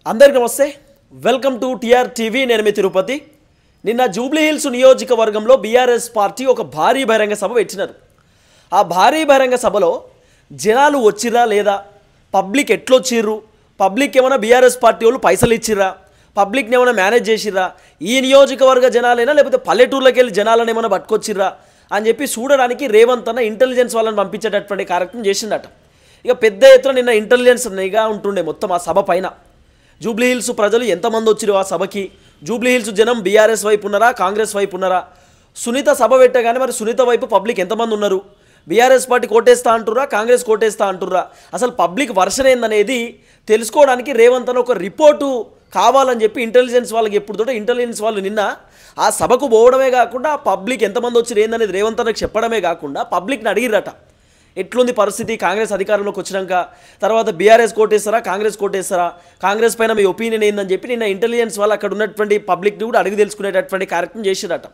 అందరికీ నమస్తే welcome to TR TV నేను మీ తిరుపతి నిన్న జూబ్లీ హిల్స్ నియోజకవర్గంలో బీఆర్ఎస్ పార్టీ ఒక భారీ బహిరంగ సభ పెట్టినారు ఆ భారీ బహిరంగ సభలో జనాలు వచ్చిరా లేదా పబ్లిక్ ఎట్లొచ్చిర్రు పబ్లిక్ ఏమైనా బీఆర్ఎస్ పార్టీ వాళ్ళు పైసలు ఇచ్చిర్రా పబ్లిక్ ఏమైనా మేనేజ్ చేసిర్రా ఈ నియోజకవర్గ జనాలైనా లేకపోతే పల్లెటూర్లకు వెళ్ళి జనాలను ఏమైనా పట్టుకొచ్చిర్రా అని చెప్పి చూడడానికి రేవంత్ అన్న ఇంటెలిజెన్స్ వాళ్ళని పంపించేటటువంటి కార్యక్రమం చేసిందట ఇక పెద్ద ఎత్తున నిన్న ఇంటెలిజెన్స్ నిఘా ఉంటుండే మొత్తం ఆ సభ పైన జూబ్లీ హిల్స్ ప్రజలు ఎంతమంది వచ్చిరు ఆ సభకి జూబ్లీ హిల్స్ జనం బీఆర్ఎస్ వైపు ఉన్నారా కాంగ్రెస్ వైపు ఉన్నారా సునీత సభ పెట్టగానే మరి సునీత వైపు పబ్లిక్ ఎంతమంది ఉన్నారు బీఆర్ఎస్ పార్టీ కోటేస్తా అంటుర్రా కాంగ్రెస్ కోటేస్తా అంటుర్రా అసలు పబ్లిక్ వర్షన్ ఏందనేది తెలుసుకోవడానికి రేవంత్ అని ఒక రిపోర్టు కావాలని చెప్పి ఇంటెలిజెన్స్ వాళ్ళకి ఎప్పుడుతో ఇంటెలిజెన్స్ వాళ్ళు నిన్న ఆ సభకు పోవడమే కాకుండా పబ్లిక్ ఎంతమంది వచ్చి ఏందనేది రేవంత్ అన్నకు చెప్పడమే కాకుండా పబ్లిక్ని అడిగిరట ఎట్లుంది పరిస్థితి కాంగ్రెస్ అధికారంలోకి వచ్చినాక తర్వాత బీఆర్ఎస్ కోటేస్తారా కాంగ్రెస్ కోటేస్తారా కాంగ్రెస్ పైన మీ ఒపీనియన్ ఏందని చెప్పి నిన్న ఇంటెలిజెన్స్ వాళ్ళు అక్కడ ఉన్నటువంటి పబ్లిక్ని కూడా అడిగి తెలుసుకునేటటువంటి కార్యక్రమం చేసిరట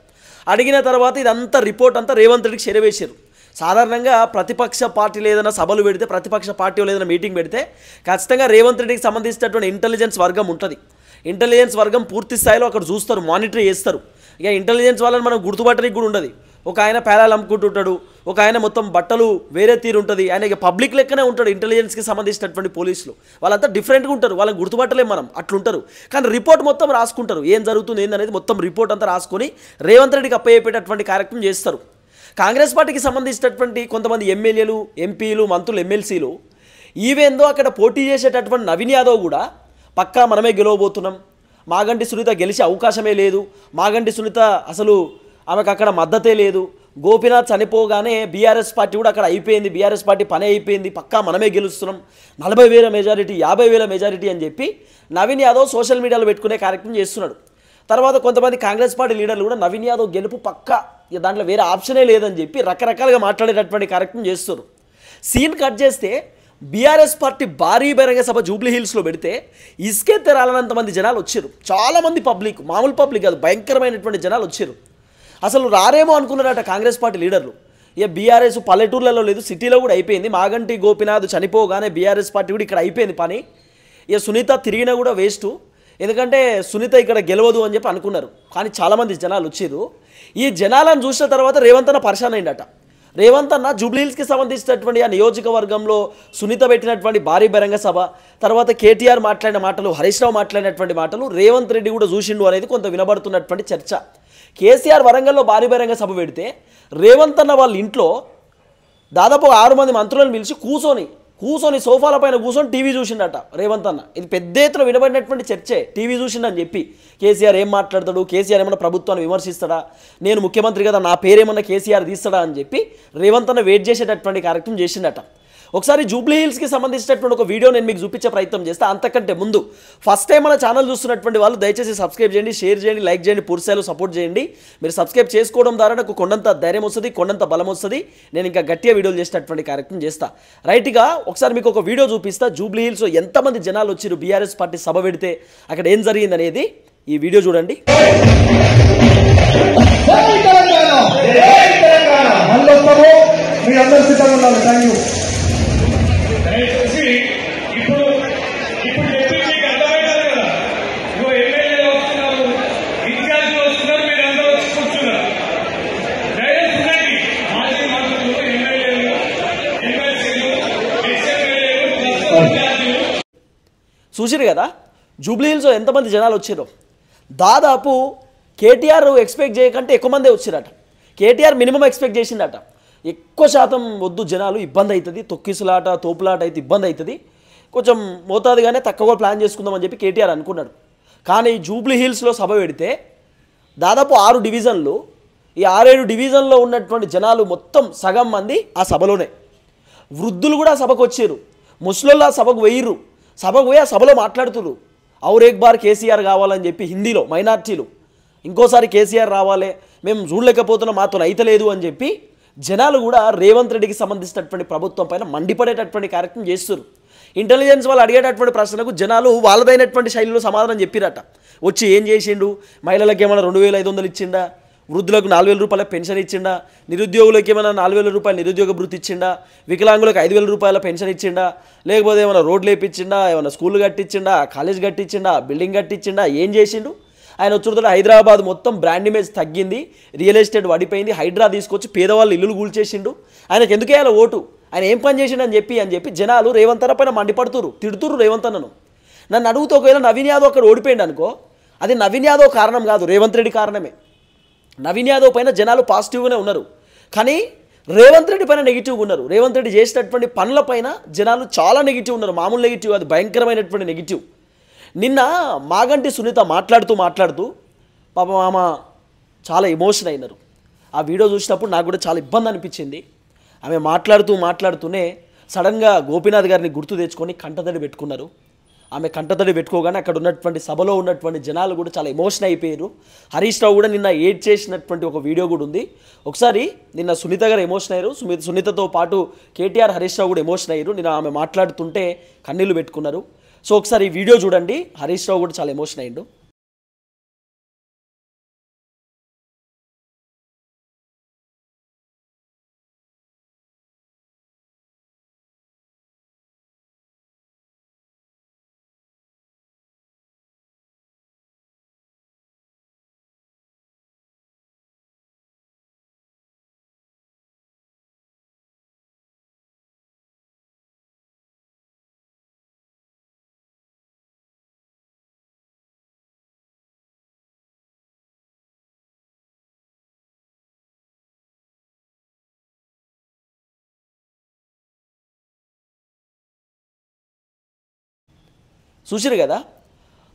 అడిగిన తర్వాత ఇదంతా రిపోర్ట్ అంతా రేవంత్ రెడ్డికి చేరవేశారు సాధారణంగా ప్రతిపక్ష పార్టీలు ఏదైనా సభలు పెడితే ప్రతిపక్ష పార్టీ ఏదైనా మీటింగ్ పెడితే ఖచ్చితంగా రేవంత్ రెడ్డికి సంబంధించినటువంటి ఇంటెలిజెన్స్ వర్గం ఉంటుంది ఇంటెలిజెన్స్ వర్గం పూర్తి స్థాయిలో అక్కడ చూస్తారు మానిటర్ చేస్తారు ఇక ఇంటెలిజెన్స్ వాళ్ళని మనం గుర్తుపట్టడానికి కూడా ఉండదు ఒక ఆయన పేలాలు అమ్ముకుంటుంటాడు ఒక ఆయన మొత్తం బట్టలు వేరే తీరు ఉంటుంది ఆయన ఇక పబ్లిక్ లెక్కనే ఉంటాడు ఇంటెలిజెన్స్కి సంబంధించినటువంటి పోలీసులు వాళ్ళంతా డిఫరెంట్గా ఉంటారు వాళ్ళని గుర్తుపట్టలేం మనం అట్లుంటారు కానీ రిపోర్ట్ మొత్తం రాసుకుంటారు ఏం జరుగుతుంది ఏందనేది మొత్తం రిపోర్ట్ అంతా రాసుకొని రేవంత్ రెడ్డికి అప్పయ్యేటటువంటి కార్యక్రమం చేస్తారు కాంగ్రెస్ పార్టీకి సంబంధించినటువంటి కొంతమంది ఎమ్మెల్యేలు ఎంపీలు మంత్రులు ఎమ్మెల్సీలు ఈవెందో అక్కడ పోటీ చేసేటటువంటి నవీన్ యాదవ్ కూడా పక్కా మనమే గెలవబోతున్నాం మాగంటి సునీత గెలిచే అవకాశమే లేదు మాగంటి సునీత అసలు ఆమెకు అక్కడ మద్దతే లేదు గోపీనాథ్ చనిపోగానే బీఆర్ఎస్ పార్టీ కూడా అక్కడ అయిపోయింది బీఆర్ఎస్ పార్టీ పని అయిపోయింది పక్కా మనమే గెలుస్తున్నాం 40,000 మెజారిటీ 50,000 మెజారిటీ అని చెప్పి నవీన్ యాదవ్ సోషల్ మీడియాలో పెట్టుకునే కార్యక్రమం చేస్తున్నాడు తర్వాత కొంతమంది కాంగ్రెస్ పార్టీ లీడర్లు కూడా నవీన్ యాదవ్ గెలుపు పక్కా ఇక దాంట్లో వేరే ఆప్షనే లేదని చెప్పి రకరకాలుగా మాట్లాడేటటువంటి కార్యక్రమం చేస్తారు సీన్ కట్ చేస్తే బీఆర్ఎస్ పార్టీ భారీ బహిరంగ సభ జూబ్లీ హిల్స్లో పెడితే ఇసుకే తెరాలనంతమంది జనాలు వచ్చారు చాలామంది పబ్లిక్ మామూలు పబ్లిక్ కాదు భయంకరమైనటువంటి జనాలు వచ్చారు అసలు రారేమో అనుకున్నారట కాంగ్రెస్ పార్టీ లీడర్లు ఇక బీఆర్ఎస్ పల్లెటూర్లలో లేదు సిటీలో కూడా అయిపోయింది మాగంటి గోపీనాథ్ చనిపోగానే బీఆర్ఎస్ పార్టీ కూడా ఇక్కడ అయిపోయింది పని ఇక సునీత తిరిగినా కూడా వేస్ట్ ఎందుకంటే సునీత ఇక్కడ గెలవదు అని చెప్పి అనుకున్నారు కానీ చాలామంది జనాలు వచ్చారు ఈ జనాలను చూసిన తర్వాత రేవంత్ అన్న పరిశాన్ అయిందట రేవంత్ అన్న జూబ్లీ హిల్స్కి సంబంధించినటువంటి ఆ నియోజకవర్గంలో సునీత పెట్టినటువంటి భారీ బహిరంగ సభ తర్వాత కేటీఆర్ మాట్లాడిన మాటలు హరీష్ రావు మాట్లాడినటువంటి మాటలు రేవంత్ రెడ్డి కూడా చూసిండు అనేది కొంత వినబడుతున్నటువంటి చర్చ కేసీఆర్ వరంగల్లో భారీ బహిరంగ సభ పెడితే రేవంత్ అన్న వాళ్ళ ఇంట్లో దాదాపు 6 మంది మంత్రులను పిలిచి కూర్చొని సోఫాల పైన కూర్చొని టీవీ చూసిండట రేవంత్ అన్న ఇది పెద్ద ఎత్తున వినబడినటువంటి చర్చే టీవీ చూసిండని చెప్పి కేసీఆర్ ఏం మాట్లాడతాడు కేసీఆర్ ఏమన్నా ప్రభుత్వాన్ని విమర్శిస్తాడా నేను ముఖ్యమంత్రి కదా నా పేరేమన్నా కేసీఆర్ తీస్తాడా అని చెప్పి రేవంత్ అన్న వెయిట్ చేసేటటువంటి కార్యక్రమం చేసిండట ఒకసారి జూబ్లీ హిల్స్కి సంబంధించినటువంటి ఒక వీడియో నేను మీకు చూపించే ప్రయత్నం చేస్తే అంతకంటే ముందు ఫస్ట్ టైం మన ఛానల్ చూస్తున్నటువంటి వాళ్ళు దయచేసి సబ్స్క్రైబ్ చేయండి షేర్ చేయండి లైక్ చేయండి పూర్తిస్థాయిలో సపోర్ట్ చేయండి మీరు సబ్స్క్రైబ్ చేసుకోవడం ద్వారా నాకు కొండంత ధైర్యం వస్తుంది కొండంత బలం వస్తుంది నేను ఇంకా గట్టిగా వీడియోలు చేసేటటువంటి కార్యక్రమం చేస్తా రైట్గా ఒకసారి మీకు ఒక వీడియో చూపిస్తా జూబ్లీ హిల్స్లో ఎంతమంది జనాలు వచ్చారు బీఆర్ఎస్ పార్టీ సభ పెడితే అక్కడ ఏం జరిగింది అనేది ఈ వీడియో చూడండి చూసిరు కదా జూబ్లీ హిల్స్లో ఎంతమంది జనాలు వచ్చారో దాదాపు కేటీఆర్ ఎక్స్పెక్ట్ చేయకంటే ఎక్కువ మందే వచ్చారట కేటీఆర్ మినిమం ఎక్స్పెక్ట్ చేసిందట ఎక్కువ శాతం వద్దు జనాలు ఇబ్బంది అవుతుంది తొక్కిసులాట తోపులాట అయితే ఇబ్బంది అవుతుంది కొంచెం మోతాదుగానే తక్కువగా ప్లాన్ చేసుకుందామని చెప్పి కేటీఆర్ అనుకున్నాడు కానీ జూబ్లీ హిల్స్లో సభ పెడితే దాదాపు 6 డివిజన్లు ఈ 6-7 డివిజన్లో ఉన్నటువంటి జనాలు మొత్తం సగం మంది ఆ సభలోనే వృద్ధులు కూడా సభకు వచ్చారు ముసలోళ్ళు ఆ సభకు వెయ్యిర్రు సభకు పోయి ఆ సభలో మాట్లాడుతున్నారు ఔర్ ఏక్ బార్ కేసీఆర్ కావాలని చెప్పి హిందీలో మైనార్టీలు ఇంకోసారి కేసీఆర్ రావాలి మేము చూడలేకపోతున్నాం మాతో అయితలేదు అని చెప్పి జనాలు కూడా రేవంత్ రెడ్డికి సంబంధించినటువంటి ప్రభుత్వం పైన మండిపడేటటువంటి కార్యక్రమం చేస్తారు ఇంటెలిజెన్స్ వాళ్ళు అడిగేటటువంటి ప్రశ్నలకు జనాలు వాళ్ళదైనటువంటి శైలిలో సమాధానం చెప్పిరట వచ్చి ఏం చేసిండు మహిళలకు ఏమైనా 2,500 ఇచ్చిండా వృద్ధులకు 4,000 రూపాయల పెన్షన్ ఇచ్చిండా, నిరుద్యోగులకు ఏమైనా 4,000 రూపాయలు నిరుద్యోగ భృతి ఇచ్చిండా, వికలాంగులకు 5,000 రూపాయల పెన్షన్ ఇచ్చిండా, లేకపోతే ఏమైనా రోడ్లు వేయించిండా, ఏమైనా స్కూల్ కట్టించిండా, కాలేజ్ కట్టించిండా, బిల్డింగ్ కట్టించిండా, ఏం చేసిండు? ఆయన వచ్చుడుతో హైదరాబాద్ మొత్తం బ్రాండ్ ఇమేజ్ తగ్గింది, రియల్ ఎస్టేట్ పడిపోయింది, హైడ్రా తీసుకొచ్చి పేదవాళ్ళు ఇల్లులు కూల్చేసిండు. ఆయనకు ఎందుకు వేయాలి ఓటు? ఆయన ఏం పని చేసిండు అని చెప్పి జనాలు రేవంత్ అన్న పైన మండిపడుతురు, తిడుతురు రేవంత్ అన్నను. నన్ను అడుగుతూ ఒకవేళ నవీన్ యాదవ్ అక్కడ ఓడిపోయింది అనుకో, అది నవీన్ యాదవ్ కారణం కాదు, రేవంత్ రెడ్డి కారణమే. నవీన్ యాదవ్ పైన జనాలు పాజిటివ్గానే ఉన్నారు, కానీ రేవంత్ రెడ్డి పైన నెగిటివ్గా ఉన్నారు. రేవంత్ రెడ్డి చేసినటువంటి పనుల పైన జనాలు చాలా నెగిటివ్ ఉన్నారు, మామూలు నెగిటివ్, అది భయంకరమైనటువంటి నెగిటివ్. నిన్న మాగంటి సునీత మాట్లాడుతూ పాపం ఆమె చాలా ఎమోషన్ అయినారు. ఆ వీడియో చూసినప్పుడు నాకు కూడా చాలా ఇబ్బంది అనిపించింది. ఆమె మాట్లాడుతూనే సడన్గా గోపీనాథ్ గారిని గుర్తు తెచ్చుకొని కంటతడి పెట్టుకున్నారు. ఆమె కంటతడి పెట్టుకోగానే అక్కడ ఉన్నటువంటి సభలో ఉన్నటువంటి జనాలు కూడా చాలా ఎమోషన్ అయిపోయారు. హరీష్ రావు కూడా నిన్న ఏడ్ చేసినటువంటి ఒక వీడియో కూడా ఉంది. ఒకసారి నిన్న సునీత గారు ఎమోషన్ అయ్యారు, సునీతతో పాటు కేటీఆర్ హరీష్ రావు కూడా ఎమోషన్ అయ్యారు. నిన్న ఆమె మాట్లాడుతుంటే కన్నీళ్లు పెట్టుకున్నారు. సో ఒకసారి ఈ వీడియో చూడండి. హరీష్ రావు కూడా చాలా ఎమోషన్ అయ్యిండు. చూసిరు కదా,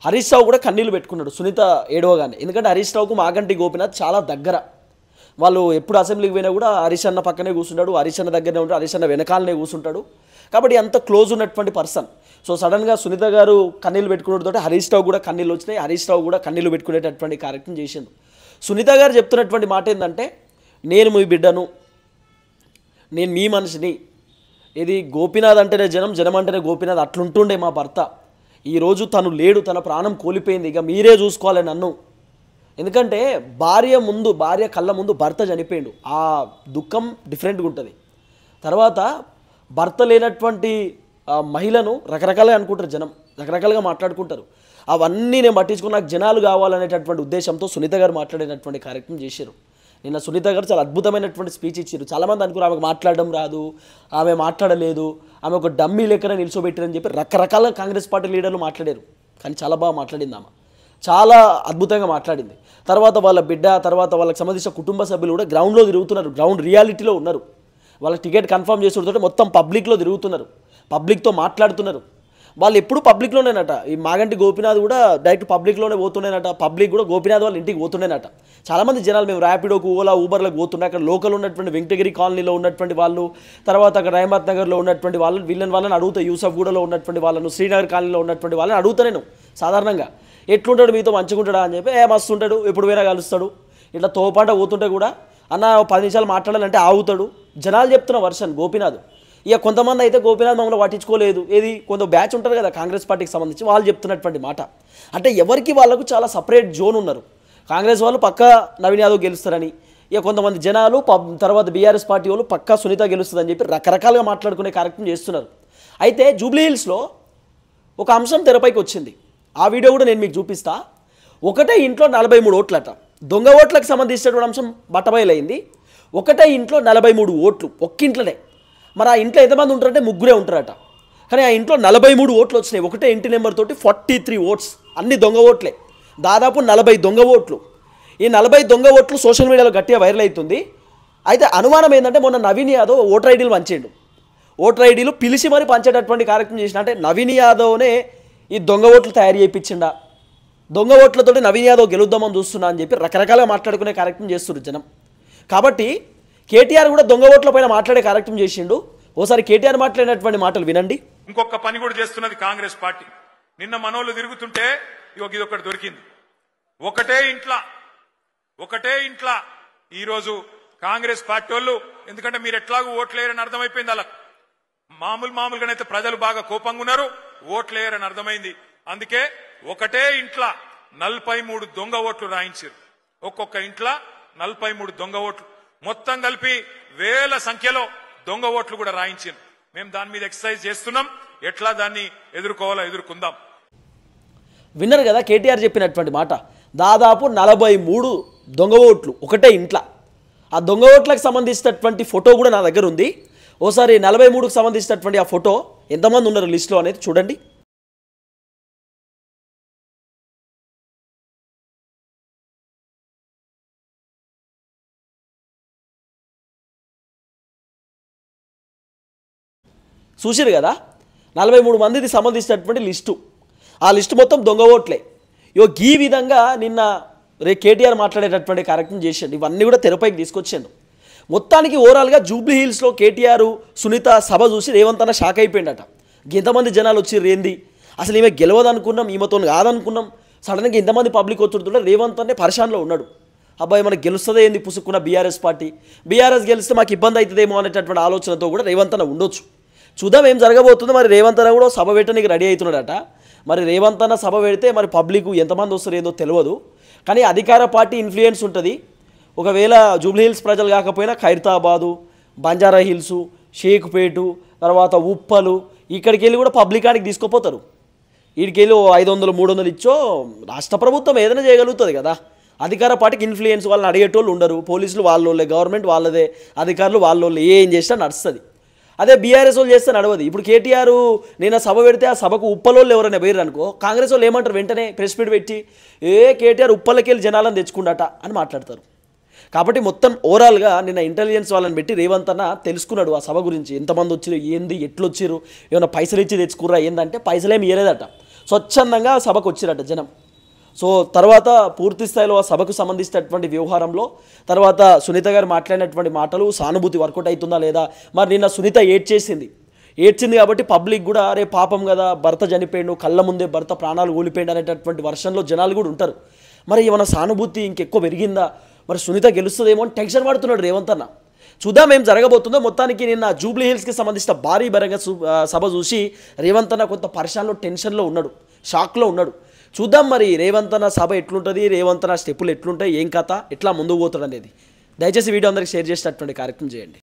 హరీష్ రావు కూడా కన్నీళ్ళు పెట్టుకున్నాడు సునీత ఏడవగానే. ఎందుకంటే హరీష్ రావుకు మాగంటి గోపీనాథ్ చాలా దగ్గర. వాళ్ళు ఎప్పుడు అసెంబ్లీకి పోయినా కూడా హరీష్ అన్న పక్కనే కూర్చుంటాడు, హరీష్ అన్న దగ్గరనే ఉంటాడు, హరీష్ అన్న వెనకాలనే కూర్చుంటాడు. కాబట్టి అంత క్లోజ్ ఉన్నటువంటి పర్సన్. సో సడన్గా సునీత గారు కన్నీళ్ళు పెట్టుకునేటతో హరీష్ రావు కూడా కన్నీళ్ళు వచ్చినాయి. హరీష్ రావు కూడా కన్నీళ్ళు పెట్టుకునేటటువంటి కార్యక్రమం చేసిండు. సునీత గారు చెప్తున్నటువంటి మాట ఏంటంటే, నేను మీ బిడ్డను, నేను మీ మనిషిని, ఇది గోపీనాథ్ అంటేనే జనం, జనం అంటేనే గోపీనాథ్, అట్లుంటుండే మా భర్త. ఈరోజు తను లేడు, తన ప్రాణం కోల్పోయింది, ఇక మీరే చూసుకోవాలి నన్ను. ఎందుకంటే భార్య కళ్ళ ముందు భర్త చనిపోయిండు, ఆ దుఃఖం డిఫరెంట్గా ఉంటుంది. తర్వాత భర్త లేనటువంటి మహిళను రకరకాలుగా అనుకుంటారు జనం, రకరకాలుగా మాట్లాడుకుంటారు. అవన్నీ నేను పట్టించుకుని నాకు జనాలు కావాలనేటటువంటి ఉద్దేశంతో సునీత గారు మాట్లాడేటటువంటి కార్యక్రమం చేశారు. నిన్న సునీత గారు చాలా అద్భుతమైనటువంటి స్పీచ్ ఇచ్చారు. చాలామంది అనుకున్నారు ఆమెకు మాట్లాడడం రాదు, ఆమె మాట్లాడలేదు, ఆమె ఒక డమ్మీ లెక్కన నిల్చోబెట్టారని చెప్పి రకరకాల కాంగ్రెస్ పార్టీ లీడర్లు మాట్లాడారు. కానీ చాలా బాగా మాట్లాడింది ఆమె, చాలా అద్భుతంగా మాట్లాడింది. తర్వాత వాళ్ళ బిడ్డ, తర్వాత వాళ్ళకి సంబంధించిన కుటుంబ సభ్యులు కూడా గ్రౌండ్లో తిరుగుతున్నారు, గ్రౌండ్ రియాలిటీలో ఉన్నారు. వాళ్ళకి టికెట్ కన్ఫర్మ్ చేసుకుంటే మొత్తం పబ్లిక్లో తిరుగుతున్నారు, పబ్లిక్తో మాట్లాడుతున్నారు. వాళ్ళు ఎప్పుడు పబ్లిక్లోనేనట. ఈ మాగంటి గోపీనాథ్ కూడా డైరెక్ట్ పబ్లిక్లోనే పోతుండేనట, పబ్లిక్ కూడా గోపీనాథ్ వాళ్ళ ఇంటికి పోతుండేనట. చాలామంది జనాలు మేము ర్యాపిడోకు, ఓలా, ఊబర్లకు పోతుండే, అక్కడ లోకల్ ఉన్నటువంటి వెంకటగిరి కాలనీలో ఉన్నటువంటి వాళ్ళు, తర్వాత అక్కడ రహమత్ నగర్లో ఉన్నటువంటి వాళ్ళు, వాళ్ళని అడుగుతా, యూసఫ్గూడలో ఉన్నటువంటి వాళ్ళను, శ్రీనగర్ కాలనీలో ఉన్నటువంటి వాళ్ళని అడుగుతా నేను సాధారణంగా, ఎట్లుంటాడు మీతో మంచిగుంటాడా అని చెప్పి. మస్తు ఉంటాడు, ఎప్పుడు వేరే కలుస్తాడు, ఇట్లా తోపాట పోతుంటే కూడా అన్న 10 నిమిషాలు మాట్లాడాలంటే ఆగుతాడు. జనాలు చెప్తున్న వర్షన్ గోపీనాథ్. ఇక కొంతమంది అయితే గోపీనాథ్ మమ్మల్ని పట్టించుకోలేదు, ఏది కొంత బ్యాచ్ ఉంటారు కదా కాంగ్రెస్ పార్టీకి సంబంధించి, వాళ్ళు చెప్తున్నటువంటి మాట. అంటే ఎవరికి వాళ్ళకు చాలా సపరేట్ జోన్ ఉన్నారు. కాంగ్రెస్ వాళ్ళు పక్కా నవీన్ యాదవ్ గెలుస్తారని, ఇక కొంతమంది జనాలు తర్వాత బీఆర్ఎస్ పార్టీ వాళ్ళు పక్కా సునీత గెలుస్తుందని చెప్పి రకరకాలుగా మాట్లాడుకునే కార్యక్రమం చేస్తున్నారు. అయితే జూబ్లీ హిల్స్లో ఒక అంశం తెరపైకి వచ్చింది. ఆ వీడియో కూడా నేను మీకు చూపిస్తా. ఒకటే ఇంట్లో 43 ఓట్లట, దొంగ ఓట్లకు సంబంధించినటువంటి అంశం బట్టబయలైంది. ఒకటే ఇంట్లో 43 ఓట్లు, ఒక్కింట్లోనే. మరి ఆ ఇంట్లో ఎంతమంది ఉంటారంటే 3 ఉంటారట. కానీ ఆ ఇంట్లో 43 ఓట్లు వచ్చినాయి, ఒకటే ఇంటి నెంబర్ తోటి 43 ఓట్స్, అన్ని దొంగ ఓట్లే, దాదాపు 40 దొంగ ఓట్లు. ఈ 40 దొంగ ఓట్లు సోషల్ మీడియాలో గట్టిగా వైరల్ అవుతుంది. అయితే అనుమానం ఏంటంటే మొన్న నవీన్ యాదవ్ ఓటర్ ఐడీలు పంచేయండు, ఓటర్ ఐడీలు పిలిచి మరి పంచేటటువంటి కార్యక్రమం చేసిన. అంటే నవీన్ యాదవ్నే ఈ దొంగ ఓట్లు తయారు చేయించిండా, దొంగ ఓట్లతో నవీన్ యాదవ్ గెలుద్దామని చూస్తున్నా అని చెప్పి రకరకాలుగా మాట్లాడుకునే కార్యక్రమం చేస్తున్నారు జనం. కాబట్టి కేటీఆర్ కూడా దొంగ ఓట్ల పైన మాట్లాడే కార్యక్రమం చేసిండు. ఓసారి కేటీఆర్ మాట్లాడినటువంటి మాటలు వినండి. ఇంకొక పని కూడా చేస్తున్నది కాంగ్రెస్ పార్టీ. నిన్న మనోళ్ళు తిరుగుతుంటే ఇదొకటి దొరికింది. ఒకటే ఇంట్లో ఈరోజు కాంగ్రెస్ పార్టీ వాళ్ళు, ఎందుకంటే మీరు ఎట్లాగూ ఓట్లేరని అర్థమైపోయింది వాళ్ళకు. మామూలుగానైతే ప్రజలు బాగా కోపంగా ఉన్నారు, ఓట్లేరని అర్థమైంది. అందుకే ఒకటే ఇంట్లో 43 దొంగ ఓట్లు రాయించారు. ఒక్కొక్క ఇంట్లో 43 దొంగ ఓట్లు మొత్తం కలిపి వేల సంఖ్యలో దొంగ ఓట్లు కూడా రాయించారు. మేము దాని మీద ఎక్సర్సైజ్ చేస్తున్నాం. ఎట్లా దాన్ని ఎదుర్కోవాలో ఎదుర్కొందాం. విన్నారు కదా కేటీఆర్ చెప్పినటువంటి మాట. దాదాపు 43 దొంగ ఓట్లు ఒకటే ఇంట్లో. ఆ దొంగ ఓట్లకు సంబంధించినటువంటి ఫోటో కూడా నా దగ్గర ఉంది. ఓసారి 43కు సంబంధించినటువంటి ఆ ఫోటో ఎంతమంది ఉన్నారు లిస్టులో అనేది చూడండి. చూసిరు కదా 43 మందికి సంబంధించినటువంటి లిస్టు. ఆ లిస్టు మొత్తం దొంగ ఓట్లే. ఈ విధంగా నిన్న కేటీఆర్ మాట్లాడేటటువంటి కార్యక్రమం చేశాడు. ఇవన్నీ కూడా తెరపైకి తీసుకొచ్చాడు. మొత్తానికి ఓవరాల్గా జూబ్లీ హిల్స్లో కేటీఆర్ సునీత సభ చూసి రేవంత్ అన్న షాక్ అయిపోయిందట. ఎంతమంది జనాలు వచ్చిర్రు ఏంది, అసలు ఈమె గెలవదనుకున్నాం, ఈమెతో కాదనుకున్నాం, సడన్గా ఇంతమంది పబ్లిక్ వచ్చుంటుంటే రేవంత్ అనే పరిశాన్లో ఉన్నాడు. అబ్బాయి మనకు గెలుస్తుందే ఏంది పుసుక్కున్న బీఆర్ఎస్ పార్టీ, బీఆర్ఎస్ గెలిస్తే మాకు ఇబ్బంది అవుతుందేమో అనేటటువంటి ఆలోచనతో కూడా రేవంత్ అన్న ఉండొచ్చు. చూద్దాం ఏం జరగబోతుందో. మరి రేవంత్ అన్న కూడా సభ పెట్టడానికి రెడీ అవుతున్నాడట. మరి రేవంత్ అన్న సభ పెడితే మరి పబ్లిక్ ఎంతమంది వస్తారు ఏందో తెలియదు. కానీ అధికార పార్టీ ఇన్ఫ్లుయెన్స్ ఉంటుంది. ఒకవేళ జూబ్లీ హిల్స్ ప్రజలు కాకపోయినా ఖైరతాబాదు, బంజారా హిల్సు, షేక్పేటు, తర్వాత ఉప్పలు ఇక్కడికి వెళ్ళి కూడా పబ్లిక్ ఆడికి తీసుకుపోతారు. వీడికి వెళ్ళి 500 300 ఇచ్చో రాష్ట్ర ప్రభుత్వం ఏదైనా చేయగలుగుతుంది కదా. అధికార పార్టీకి ఇన్ఫ్లుయెన్స్ వాళ్ళని అడిగేటోళ్ళు ఉండరు. పోలీసులు వాళ్ళోళ్ళే, గవర్నమెంట్ వాళ్ళదే, అధికారులు వాళ్ళోళ్ళే, ఏం చేసినా నడుస్తుంది. అదే బీఆర్ఎస్ వాళ్ళు చేస్తే నడవదు. ఇప్పుడు కేటీఆర్ నిన్న సభ పెడితే ఆ సభకు ఉప్పలోళ్ళు ఎవరైనా పోయారు అనుకో, కాంగ్రెస్ వాళ్ళు ఏమంటారు, వెంటనే ప్రెస్ మీట్ పెట్టి కేటీఆర్ ఉప్పలకి వెళ్ళి జనాలను తెచ్చుకుండాట అని మాట్లాడతారు. కాబట్టి మొత్తం ఓవరాల్గా నిన్న ఇంటెలిజెన్స్ వాళ్ళని పెట్టి రేవంత్ అన్న తెలుసుకున్నాడు ఆ సభ గురించి. ఎంతమంది వచ్చారు, ఏంది, ఎట్లొచ్చారు, ఏమైనా పైసలు ఇచ్చి తెచ్చుకుర్రా ఏందంటే పైసలేమి ఇవ్వలేదట. స్వచ్ఛందంగా సభకు వచ్చిరట జనం. సో తర్వాత పూర్తి స్థాయిలో ఆ సభకు సంబంధించినటువంటి వ్యవహారంలో తర్వాత సునీత గారు మాట్లాడినటువంటి మాటలు సానుభూతి వర్కౌట్ అవుతుందా లేదా. మరి నిన్న సునీత ఏడ్చింది కాబట్టి పబ్లిక్ కూడా అరే పాపం కదా, భర్త చనిపోయిండు, కళ్ళ ముందే భర్త ప్రాణాలు కోల్పోయిండు అనేటటువంటి వర్షన్లో జనాలు కూడా ఉంటారు. మరి ఏమైనా సానుభూతి ఇంకెక్కువ పెరిగిందా, మరి సునీత గెలుస్తుందేమో అని టెన్షన్ పడుతున్నాడు రేవంత్ అన్న. చూద్దాం ఏం జరగబోతుందో. మొత్తానికి నిన్న జూబ్లీ హిల్స్కి సంబంధించిన భారీ బహిరంగ సభ చూసి రేవంత్ అన్న కొంత పరిశాన్లో, టెన్షన్లో ఉన్నాడు, షాక్లో ఉన్నాడు. చూద్దాం మరి రేవంత్ అన్న సభ ఎట్లుంటుంది, రేవంత్ అన్న స్టెప్పులు ఎట్లుంటాయి, ఏం కథ, ఎట్లా ముందుకు పోతాడు అనేది. దయచేసి వీడియో అందరికి షేర్ చేసేటటువంటి కార్యక్రమం చేయండి.